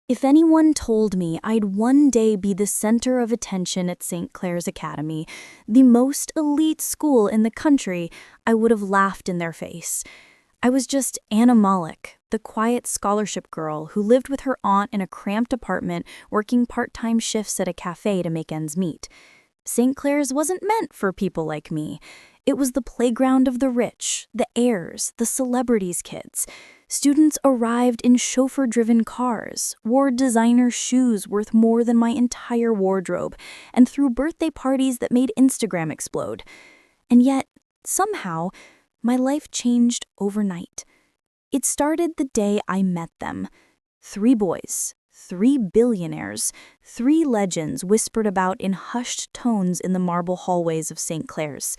If anyone told me I'd one day be the center of attention at St. Clair's Academy, the most elite school in the country, I would have laughed in their face. I was just Anna Malik, the quiet scholarship girl who lived with her aunt in a cramped apartment working part-time shifts at a cafe to make ends meet. St. Clair's wasn't meant for people like me. It was the playground of the rich, the heirs, the celebrities' kids. Students arrived in chauffeur-driven cars, wore designer shoes worth more than my entire wardrobe, and threw birthday parties that made Instagram explode. And yet, somehow, my life changed overnight. It started the day I met them. 3 boys, 3 billionaires, 3 legends whispered about in hushed tones in the marble hallways of St. Clair's.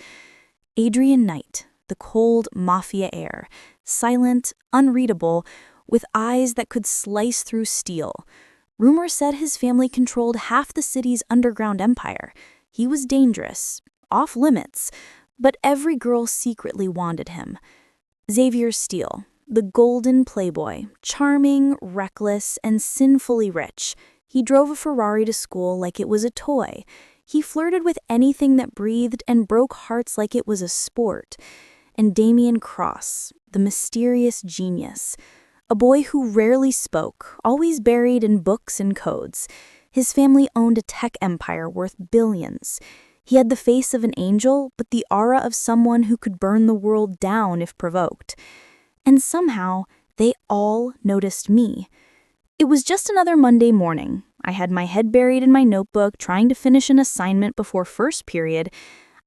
Adrian Knight, the cold Mafia heir, silent, unreadable, with eyes that could slice through steel. Rumor said his family controlled half the city's underground empire. He was dangerous, off limits, but every girl secretly wanted him. Xavier Steele, the golden playboy, charming, reckless, and sinfully rich. He drove a Ferrari to school like it was a toy. He flirted with anything that breathed and broke hearts like it was a sport. And Damien Cross, the mysterious genius, a boy who rarely spoke, always buried in books and codes. His family owned a tech empire worth billions. He had the face of an angel, but the aura of someone who could burn the world down if provoked. And somehow, they all noticed me. It was just another Monday morning. I had my head buried in my notebook, trying to finish an assignment before first period.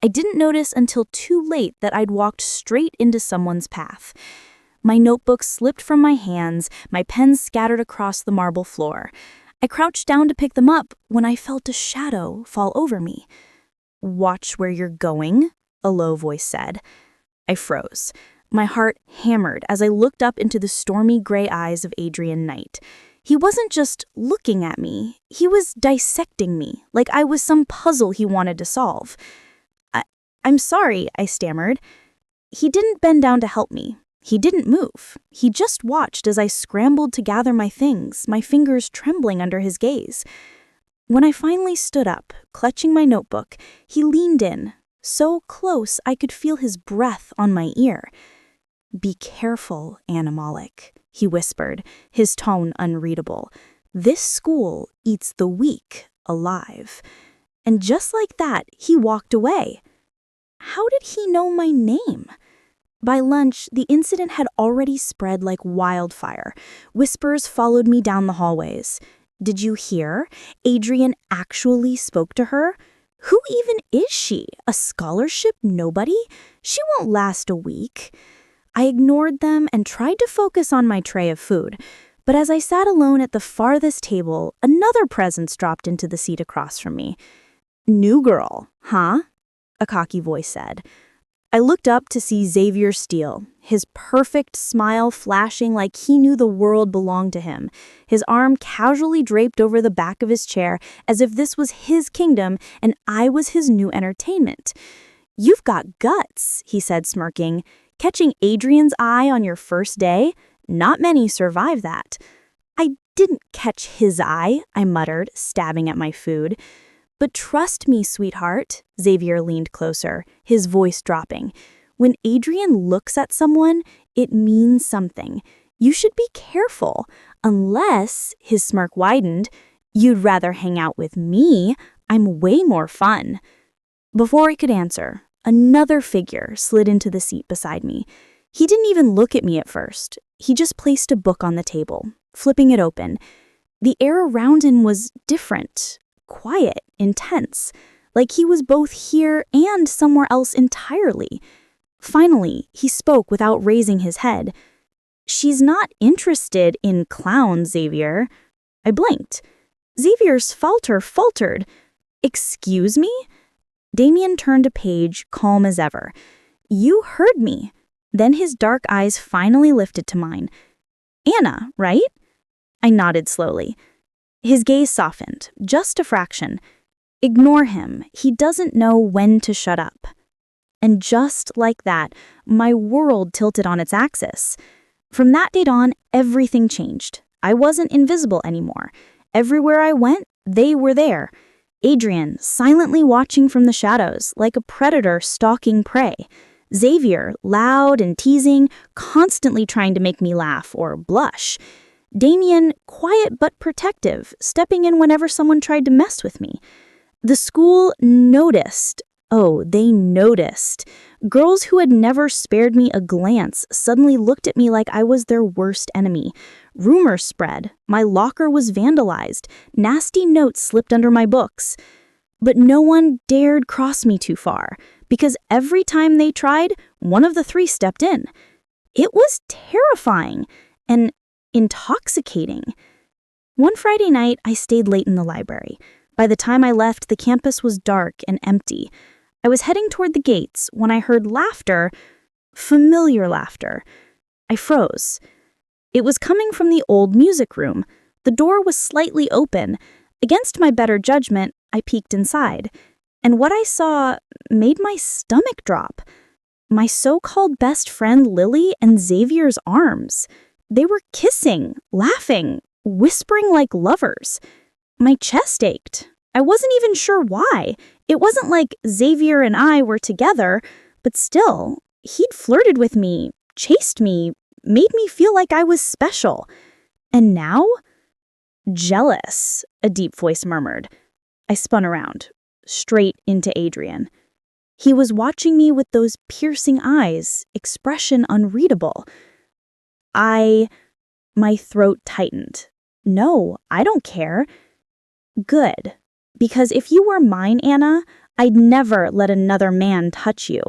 I didn't notice until too late that I'd walked straight into someone's path. My notebook slipped from my hands, my pens scattered across the marble floor. I crouched down to pick them up when I felt a shadow fall over me. "Watch where you're going," a low voice said. I froze. My heart hammered as I looked up into the stormy gray eyes of Adrian Knight. He wasn't just looking at me, he was dissecting me, like I was some puzzle he wanted to solve. I'm sorry, I stammered. He didn't bend down to help me. He didn't move. He just watched as I scrambled to gather my things, my fingers trembling under his gaze. When I finally stood up, clutching my notebook, he leaned in, so close I could feel his breath on my ear. "Be careful, Anna Malik," he whispered, his tone unreadable. "This school eats the weak alive." And just like that, he walked away. How did he know my name? By lunch, the incident had already spread like wildfire. Whispers followed me down the hallways. "Did you hear? Adrian actually spoke to her? Who even is she? A scholarship nobody? She won't last a week." I ignored them and tried to focus on my tray of food. But as I sat alone at the farthest table, another presence dropped into the seat across from me. "New girl, huh?" a cocky voice said. I looked up to see Xavier Steele, his perfect smile flashing like he knew the world belonged to him, his arm casually draped over the back of his chair as if this was his kingdom and I was his new entertainment. "You've got guts," he said, smirking. "Catching Adrian's eye on your first day? Not many survive that." "I didn't catch his eye," I muttered, stabbing at my food. "But trust me, sweetheart," Xavier leaned closer, his voice dropping. "When Adrian looks at someone, it means something. You should be careful. Unless," his smirk widened, "you'd rather hang out with me. I'm way more fun." Before I could answer, another figure slid into the seat beside me. He didn't even look at me at first. He just placed a book on the table, flipping it open. The air around him was different. Quiet, intense, like he was both here and somewhere else entirely. Finally, he spoke without raising his head. "She's not interested in clowns, Xavier." I blinked. Xavier's faltered. "Excuse me?" Damien turned a page, calm as ever. "You heard me." Then his dark eyes finally lifted to mine. "Anna, right?" I nodded slowly. His gaze softened, just a fraction. "Ignore him. He doesn't know when to shut up." And just like that, my world tilted on its axis. From that date on, everything changed. I wasn't invisible anymore. Everywhere I went, they were there. Adrian, silently watching from the shadows, like a predator stalking prey. Xavier, loud and teasing, constantly trying to make me laugh or blush. Damien, quiet but protective, stepping in whenever someone tried to mess with me. The school noticed. Oh, they noticed. Girls who had never spared me a glance suddenly looked at me like I was their worst enemy. Rumors spread. My locker was vandalized. Nasty notes slipped under my books. But no one dared cross me too far, because every time they tried, one of the three stepped in. It was terrifying and intoxicating. One Friday night, I stayed late in the library. By the time I left, the campus was dark and empty. I was heading toward the gates when I heard laughter, familiar laughter. I froze. It was coming from the old music room. The door was slightly open. Against my better judgment, I peeked inside. And what I saw made my stomach drop. My so-called best friend Lily and Xavier's arms. They were kissing, laughing, whispering like lovers. My chest ached. I wasn't even sure why. It wasn't like Xavier and I were together, but still, he'd flirted with me, chased me, made me feel like I was special. And now? Jealous, a deep voice murmured. I spun around, straight into Adrian. He was watching me with those piercing eyes, expression unreadable. My throat tightened. No, I don't care. Good. Because if you were mine, Anna, I'd never let another man touch you.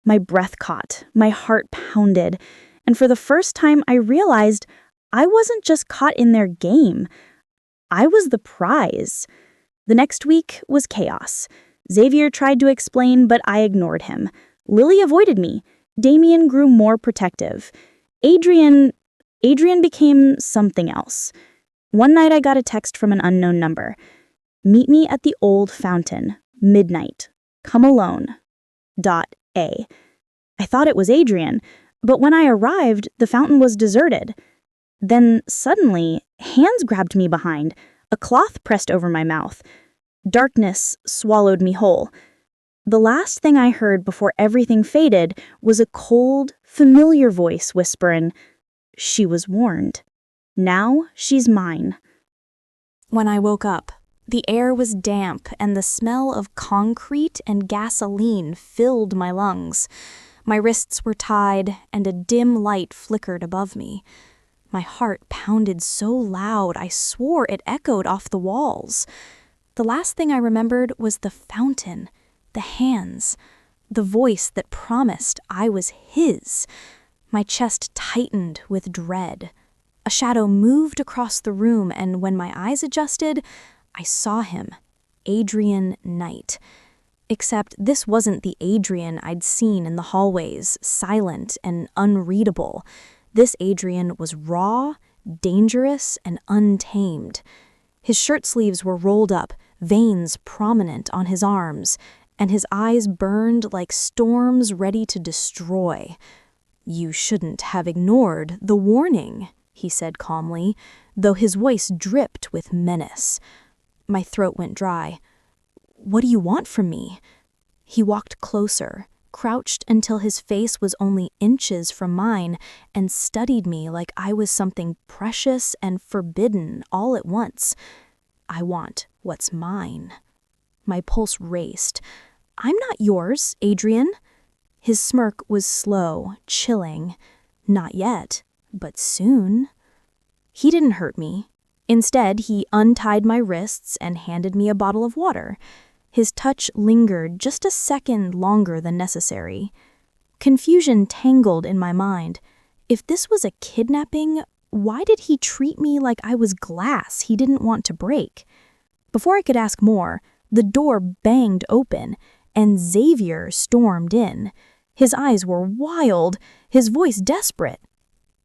My breath caught, my heart pounded, and for the first time I realized I wasn't just caught in their game. I was the prize. The next week was chaos. Xavier tried to explain, but I ignored him. Lily avoided me. Damien grew more protective. Adrian became something else. One night I got a text from an unknown number. Meet me at the old fountain, midnight. Come alone. .A. I thought it was Adrian, but when I arrived, the fountain was deserted. Then suddenly, hands grabbed me behind, a cloth pressed over my mouth. Darkness swallowed me whole. The last thing I heard before everything faded was a cold, familiar voice whispering, "She was warned. Now she's mine." When I woke up, the air was damp and the smell of concrete and gasoline filled my lungs. My wrists were tied and a dim light flickered above me. My heart pounded so loud I swore it echoed off the walls. The last thing I remembered was the fountain, the hands, the voice that promised I was his. My chest tightened with dread. A shadow moved across the room, and when my eyes adjusted, I saw him, Adrian Knight. Except this wasn't the Adrian I'd seen in the hallways, silent and unreadable. This Adrian was raw, dangerous, and untamed. His shirt sleeves were rolled up, veins prominent on his arms, and his eyes burned like storms ready to destroy. "You shouldn't have ignored the warning," he said calmly, though his voice dripped with menace. My throat went dry. "What do you want from me?" He walked closer, crouched until his face was only inches from mine, and studied me like I was something precious and forbidden all at once. "I want what's mine." My pulse raced. "I'm not yours, Adrian." His smirk was slow, chilling. Not yet, but soon. He didn't hurt me. Instead, he untied my wrists and handed me a bottle of water. His touch lingered just a second longer than necessary. Confusion tangled in my mind. If this was a kidnapping, why did he treat me like I was glass he didn't want to break? Before I could ask more, the door banged open, and Xavier stormed in. His eyes were wild, his voice desperate.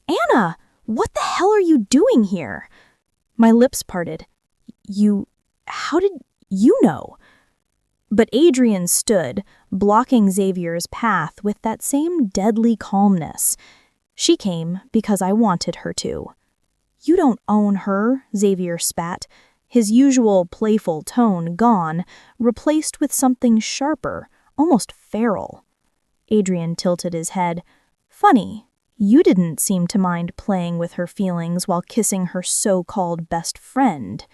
"Anna, what the hell are you doing here?" My lips parted. How did you know?" But Adrian stood, blocking Xavier's path with that same deadly calmness. She came because I wanted her to. "You don't own her," Xavier spat, his usual playful tone gone, replaced with something sharper, almost feral. Adrian tilted his head. "Funny, you didn't seem to mind playing with her feelings while kissing her so-called best friend."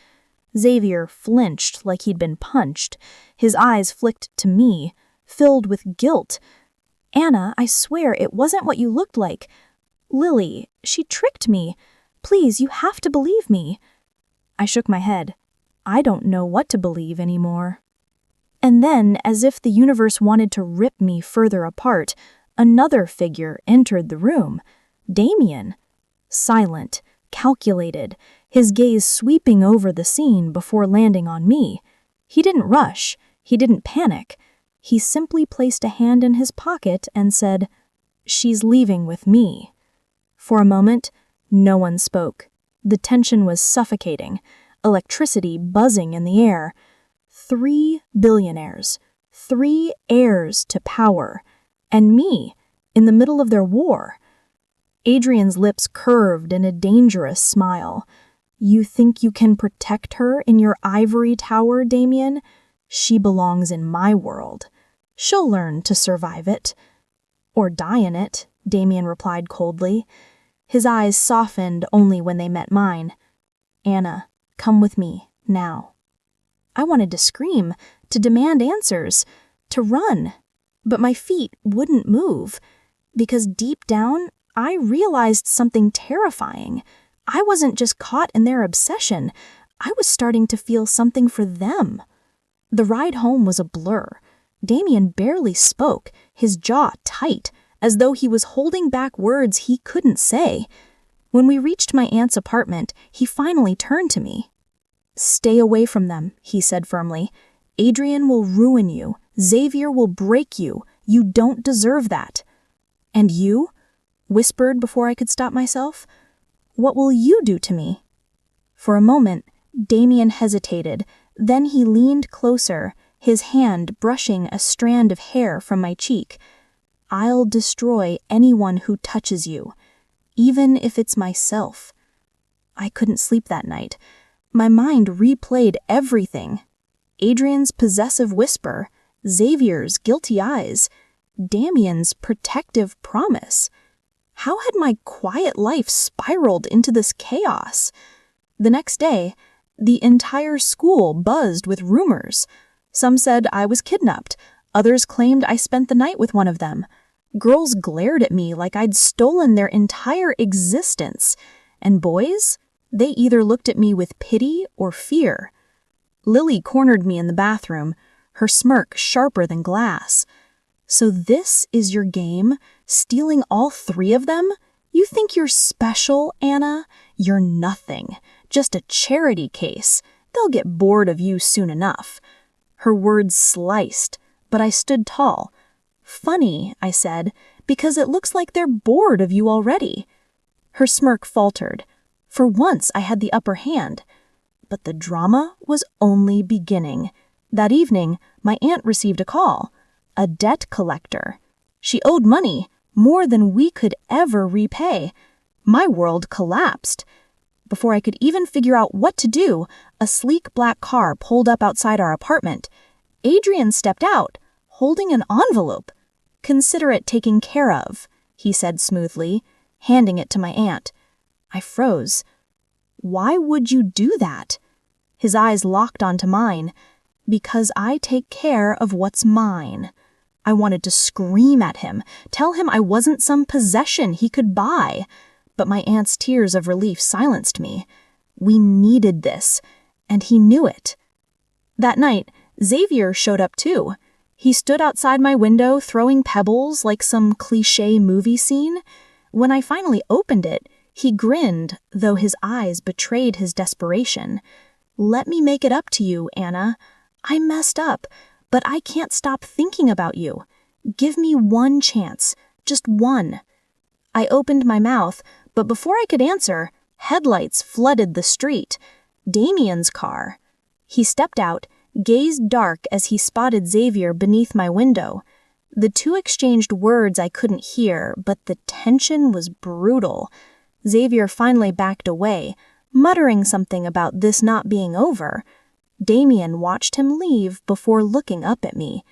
Xavier flinched like he'd been punched. His eyes flicked to me, filled with guilt. "Anna, I swear it wasn't what you looked like. Lily, she tricked me. Please, you have to believe me." I shook my head. I don't know what to believe anymore. And then, as if the universe wanted to rip me further apart, another figure entered the room. Damien. Silent, calculated, his gaze sweeping over the scene before landing on me. He didn't rush. He didn't panic. He simply placed a hand in his pocket and said, "She's leaving with me." For a moment, no one spoke. The tension was suffocating, electricity buzzing in the air. 3 billionaires, 3 heirs to power, and me, in the middle of their war. Adrian's lips curved in a dangerous smile. "You think you can protect her in your ivory tower, Damien? She belongs in my world. She'll learn to survive it." "Or die in it," Damien replied coldly. His eyes softened only when they met mine. "Anna, come with me, now." I wanted to scream, to demand answers, to run, but my feet wouldn't move, because deep down, I realized something terrifying. I wasn't just caught in their obsession. I was starting to feel something for them. The ride home was a blur. Damien barely spoke, his jaw tight, as though he was holding back words he couldn't say. When we reached my aunt's apartment, he finally turned to me. "Stay away from them," he said firmly. "Adrian will ruin you. Xavier will break you. You don't deserve that." "And you?" whispered before I could stop myself. "What will you do to me?" For a moment, Damien hesitated. Then he leaned closer, his hand brushing a strand of hair from my cheek. "I'll destroy anyone who touches you, even if it's myself." I couldn't sleep that night. My mind replayed everything. Adrian's possessive whisper, Xavier's guilty eyes, Damien's protective promise. How had my quiet life spiraled into this chaos? The next day, the entire school buzzed with rumors. Some said I was kidnapped. Others claimed I spent the night with one of them. Girls glared at me like I'd stolen their entire existence. And boys? They either looked at me with pity or fear. Lily cornered me in the bathroom, her smirk sharper than glass. "So this is your game? Stealing all 3 of them? You think you're special, Anna? You're nothing. Just a charity case. They'll get bored of you soon enough." Her words sliced, but I stood tall. "Funny," I said, "because it looks like they're bored of you already." Her smirk faltered. For once I had the upper hand. But the drama was only beginning. That evening, my aunt received a call. A debt collector. She owed money, more than we could ever repay. My world collapsed. Before I could even figure out what to do, a sleek black car pulled up outside our apartment. Adrian stepped out, holding an envelope. "Consider it taken care of," he said smoothly, handing it to my aunt. I froze. "Why would you do that?" His eyes locked onto mine. "Because I take care of what's mine." I wanted to scream at him, tell him I wasn't some possession he could buy. But my aunt's tears of relief silenced me. We needed this, and he knew it. That night, Xavier showed up too. He stood outside my window throwing pebbles like some cliché movie scene. When I finally opened it, he grinned, though his eyes betrayed his desperation. "Let me make it up to you, Anna. I messed up, but I can't stop thinking about you. Give me one chance, just one." I opened my mouth, but before I could answer, headlights flooded the street. Damien's car. He stepped out, gazed dark as he spotted Xavier beneath my window. The two exchanged words I couldn't hear, but the tension was brutal. Xavier finally backed away, muttering something about this not being over. Damien watched him leave before looking up at me.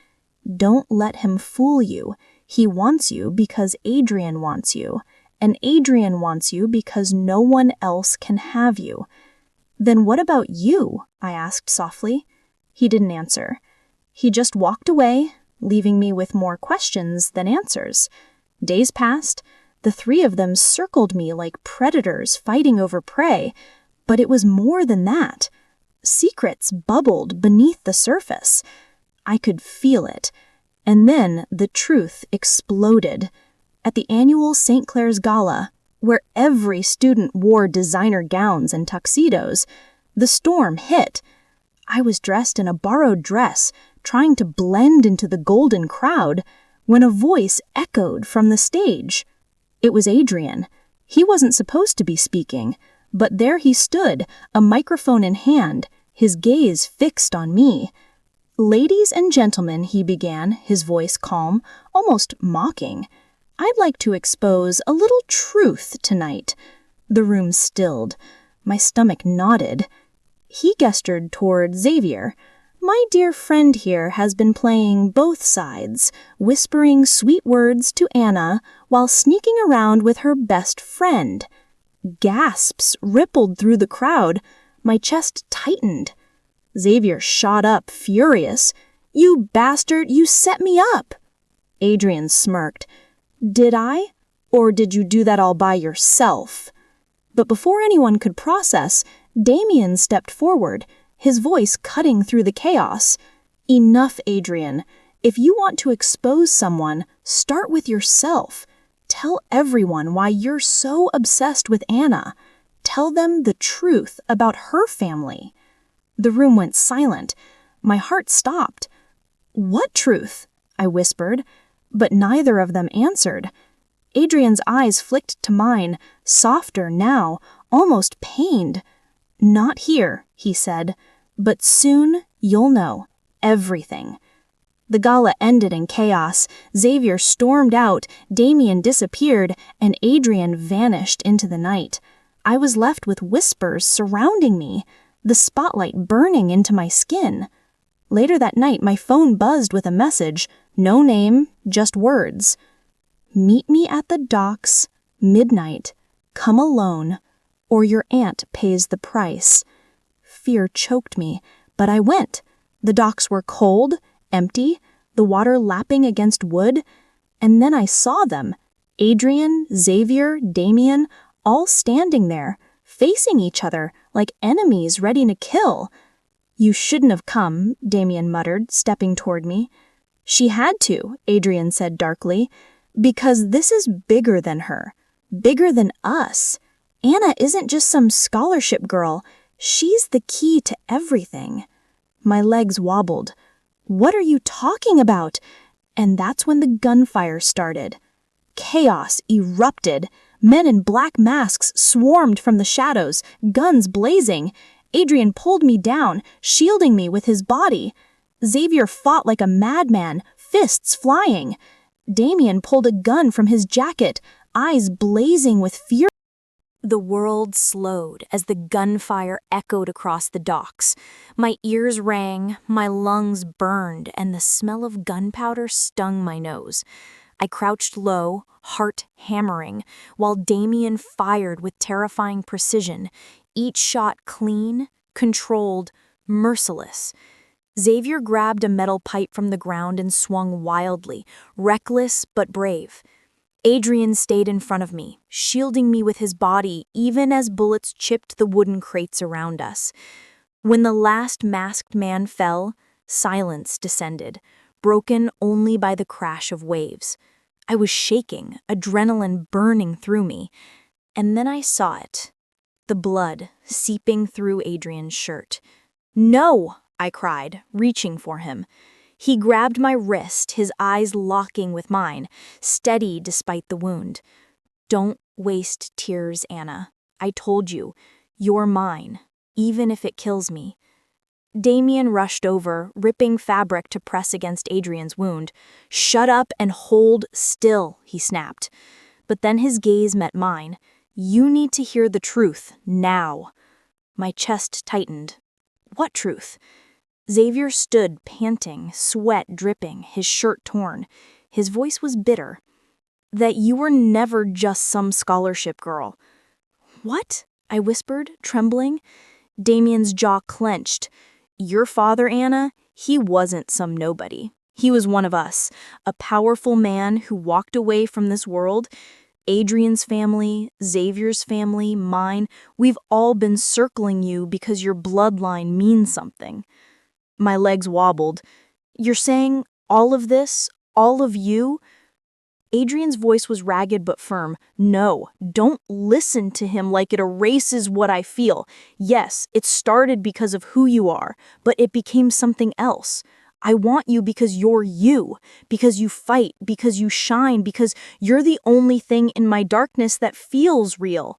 Don't let him fool you. He wants you because Adrian wants you, and Adrian wants you because no one else can have you. Then what about you? I asked softly. He didn't answer. He just walked away, leaving me with more questions than answers. Days passed. The three of them circled me like predators fighting over prey, but it was more than that. Secrets bubbled beneath the surface. I could feel it. And then the truth exploded. At the annual St. Clair's Gala, where every student wore designer gowns and tuxedos, the storm hit. I was dressed in a borrowed dress, trying to blend into the golden crowd, when a voice echoed from the stage. It was Adrian. He wasn't supposed to be speaking, but there he stood, a microphone in hand, his gaze fixed on me. "Ladies and gentlemen," he began, his voice calm, almost mocking, "I'd like to expose a little truth tonight." The room stilled. My stomach knotted. He gestured toward Xavier. "My dear friend here has been playing both sides, whispering sweet words to Anna while sneaking around with her best friend." Gasps rippled through the crowd. My chest tightened. Xavier shot up, furious. "You bastard, you set me up!" Adrian smirked. "Did I? Or did you do that all by yourself?" But before anyone could process, Damien stepped forward, his voice cutting through the chaos. "Enough, Adrian. If you want to expose someone, start with yourself. Tell everyone why you're so obsessed with Anna. Tell them the truth about her family." The room went silent. My heart stopped. "What truth?" I whispered, but neither of them answered. Adrian's eyes flicked to mine, softer now, almost pained. "Not here," he said, "but soon you'll know everything." The gala ended in chaos. Xavier stormed out, Damien disappeared, and Adrian vanished into the night. I was left with whispers surrounding me, the spotlight burning into my skin. Later that night, my phone buzzed with a message, no name, just words. "Meet me at the docks, midnight. Come alone, or your aunt pays the price." Fear choked me, but I went. The docks were cold, empty, the water lapping against wood, and then I saw them, Adrian, Xavier, Damien, all standing there, facing each other like enemies ready to kill. "You shouldn't have come," Damien muttered, stepping toward me. "She had to," Adrian said darkly, "because this is bigger than her, bigger than us. Anna isn't just some scholarship girl. She's the key to everything." My legs wobbled. "What are you talking about?" And that's when the gunfire started. Chaos erupted. Men in black masks swarmed from the shadows, guns blazing. Adrian pulled me down, shielding me with his body. Xavier fought like a madman, fists flying. Damien pulled a gun from his jacket, eyes blazing with fear. The world slowed as the gunfire echoed across the docks. My ears rang, my lungs burned, and the smell of gunpowder stung my nose. I crouched low, heart hammering, while Damien fired with terrifying precision, each shot clean, controlled, merciless. Xavier grabbed a metal pipe from the ground and swung wildly, reckless but brave. Adrian stayed in front of me, shielding me with his body even as bullets chipped the wooden crates around us. When the last masked man fell, silence descended, broken only by the crash of waves. I was shaking, adrenaline burning through me. And then I saw it, the blood seeping through Adrian's shirt. "No!" I cried, reaching for him. He grabbed my wrist, his eyes locking with mine, steady despite the wound. "Don't waste tears, Anna. I told you, you're mine, even if it kills me." Damien rushed over, ripping fabric to press against Adrian's wound. "Shut up and hold still," he snapped. But then his gaze met mine. You need to hear the truth, now." My chest tightened. What truth? Xavier stood, panting, sweat dripping, his shirt torn. His voice was bitter. "That you were never just some scholarship girl." "What?" I whispered, trembling. Damien's jaw clenched. "Your father, Anna, he wasn't some nobody. He was one of us, a powerful man who walked away from this world. Adrian's family, Xavier's family, mine, we've all been circling you because your bloodline means something." My legs wobbled. "You're saying all of this, all of you?" Adrian's voice was ragged but firm. "No, don't listen to him like it erases what I feel. Yes, it started because of who you are, but it became something else. I want you because you're you, because you fight, because you shine, because you're the only thing in my darkness that feels real."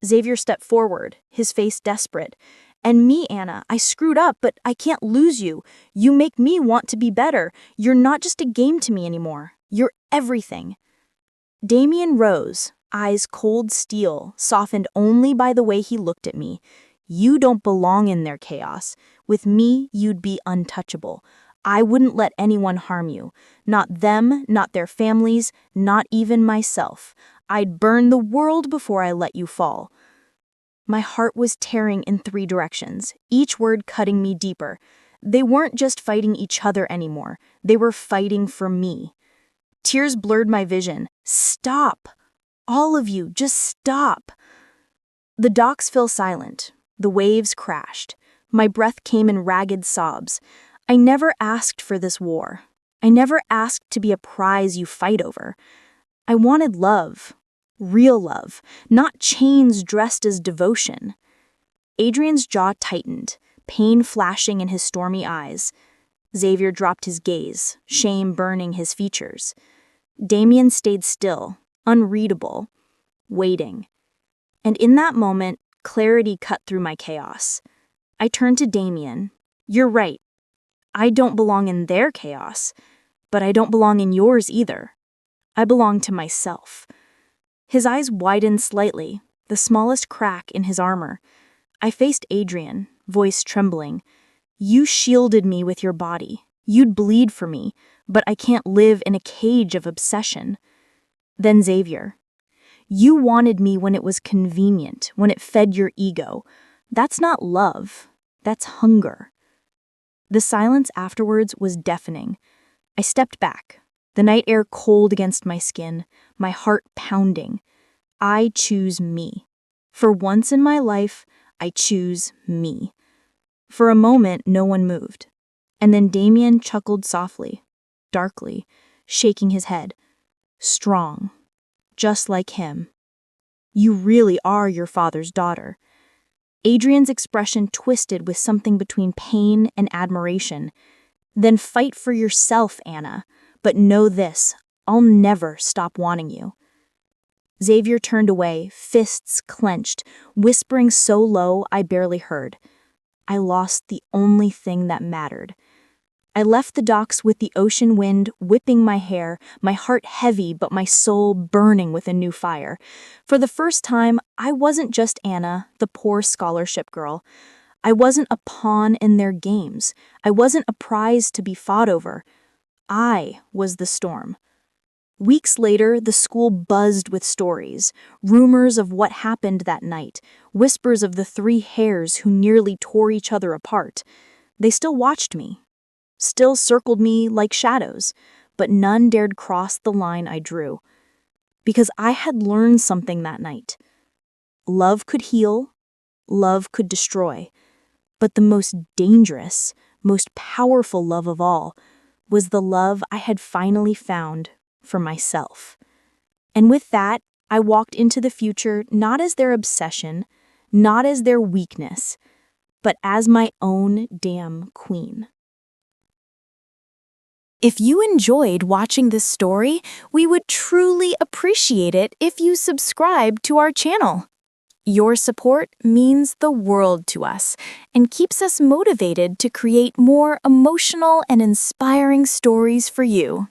Xavier stepped forward, his face desperate. "And me, Anna, I screwed up, but I can't lose you. You make me want to be better. You're not just a game to me anymore. You're everything." Damien rose, eyes cold steel, softened only by the way he looked at me. "You don't belong in their chaos. With me, you'd be untouchable. I wouldn't let anyone harm you. Not them, not their families, not even myself. I'd burn the world before I let you fall." My heart was tearing in 3 directions, each word cutting me deeper. They weren't just fighting each other anymore. They were fighting for me. Tears blurred my vision. "Stop! All of you, just stop!" The docks fell silent. The waves crashed. My breath came in ragged sobs. I never asked for this war. I never asked to be a prize you fight over. I wanted love. Real love, not chains dressed as devotion. Adrian's jaw tightened, pain flashing in his stormy eyes. Xavier dropped his gaze, shame burning his features. Damien stayed still, unreadable, waiting. And in that moment, clarity cut through my chaos. I turned to Damien. "You're right. I don't belong in their chaos, but I don't belong in yours either. I belong to myself." His eyes widened slightly, the smallest crack in his armor. I faced Adrian, voice trembling. "You shielded me with your body. You'd bleed for me, but I can't live in a cage of obsession." Then Xavier. "You wanted me when it was convenient, when it fed your ego. That's not love. That's hunger." The silence afterwards was deafening. I stepped back, the night air cold against my skin, my heart pounding. I choose me. For once in my life, I choose me. For a moment, no one moved. And then Damien chuckled softly, darkly, shaking his head. "Strong. Just like him. You really are your father's daughter." Adrian's expression twisted with something between pain and admiration. "Then fight for yourself, Anna. But know this, I'll never stop wanting you." Xavier turned away, fists clenched, whispering so low I barely heard. I lost the only thing that mattered. I left the docks with the ocean wind whipping my hair, my heart heavy but my soul burning with a new fire. For the first time, I wasn't just Anna, the poor scholarship girl. I wasn't a pawn in their games. I wasn't a prize to be fought over. I was the storm. Weeks later, the school buzzed with stories, rumors of what happened that night, whispers of the 3 heirs who nearly tore each other apart. They still watched me, still circled me like shadows, but none dared cross the line I drew. Because I had learned something that night. Love could heal, love could destroy, but the most dangerous, most powerful love of all was the love I had finally found for myself. And with that, I walked into the future not as their obsession, not as their weakness, but as my own damn queen. If you enjoyed watching this story, we would truly appreciate it if you subscribe to our channel. Your support means the world to us and keeps us motivated to create more emotional and inspiring stories for you.